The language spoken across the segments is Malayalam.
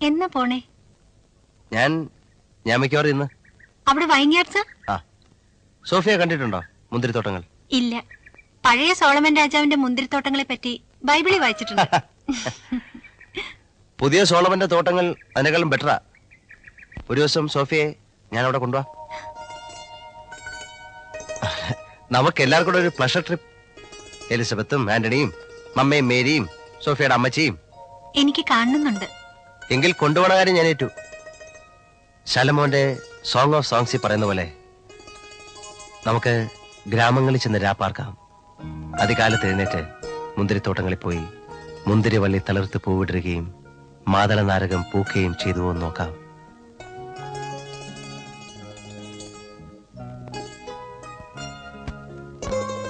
എന്നാ പോണേ? ഞാൻ മിക്കവാറും ഇന്ന്. അവിടെ വൈൻയാർഡ്സ്? ആ. സോഫിയ കണ്ടിട്ടുണ്ടോ മുന്തിരിത്തോട്ടങ്ങൾ? ഇല്ല. പഴയ സോളമൻ രാജാവിന്റെ മുന്തിരിത്തോട്ടങ്ങളെ പറ്റി ബൈബിളിൽ വായിച്ചിട്ടുണ്ട്. പുതിയ സോളമന്റെ തോട്ടങ്ങൾ അതിനേക്കാളും ബെറ്ററാ. ഒരു ദിവസം സോഫിയെ ഞാൻ അവിടെ കൊണ്ടുപോവാ. നമുക്ക് എല്ലാവർക്കും കൂടെ ഒരു പ്ലഷർ ട്രിപ്പ്. എലിസബത്തും ആന്റണിയും മമ്മയും മേരിയും സോഫിയയുടെ അമ്മച്ചിയും. എനിക്ക് കാണുന്നുണ്ട്. എങ്കിൽ കൊണ്ടുപോണ കാര്യം ഞാൻ ഏറ്റു. ശലമോന്റെ സോങ് ഓഫ് സോങ്സിൽ പറയുന്ന പോലെ നമുക്ക് ഗ്രാമങ്ങളിൽ ചെന്ന് രാപ്പാർക്കാം. അതികാലത്ത് എഴുന്നേറ്റ് മുന്തിരിത്തോട്ടങ്ങളിൽ പോയി മുന്തിരിവള്ളി തളിർത്ത് പൂവിടുകയും മാതള നാരകം പൂക്കുകയും ചെയ്തുവോ നോക്കാം.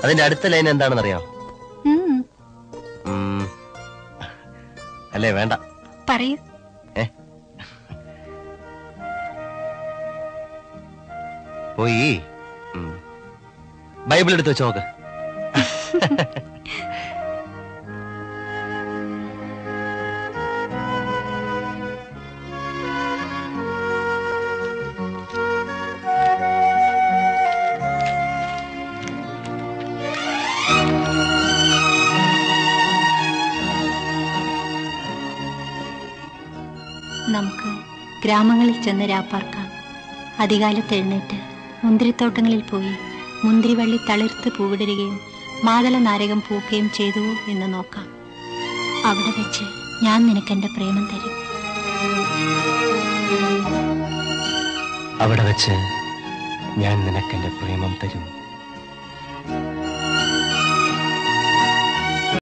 അതിന്റെ അടുത്ത ലൈൻ എന്താണെന്നറിയാം? അല്ലേ? വേണ്ട, പറയൂ. പോയി ബൈബിൾ എടുത്ത് വെച്ച് നോക്ക്. നമുക്ക് ഗ്രാമങ്ങളിൽ ചെന്ന് രാപ്പാർക്കാം. അതികാലത്ത് എഴുന്നേറ്റ് മുന്തിരിത്തോട്ടങ്ങളിൽ പോയി മുന്തിരിവള്ളി തളിർത്ത് പൂവിടുകയും മാതള നാരകം പൂക്കുകയും ചെയ്തുവോ എന്ന് നോക്കാം. അവിടെ വെച്ച് ഞാൻ നിനക്കെന്റെ പ്രേമം തരും. അവിടെ വെച്ച് ഞാൻ നിനക്കെന്റെ പ്രേമം തരും.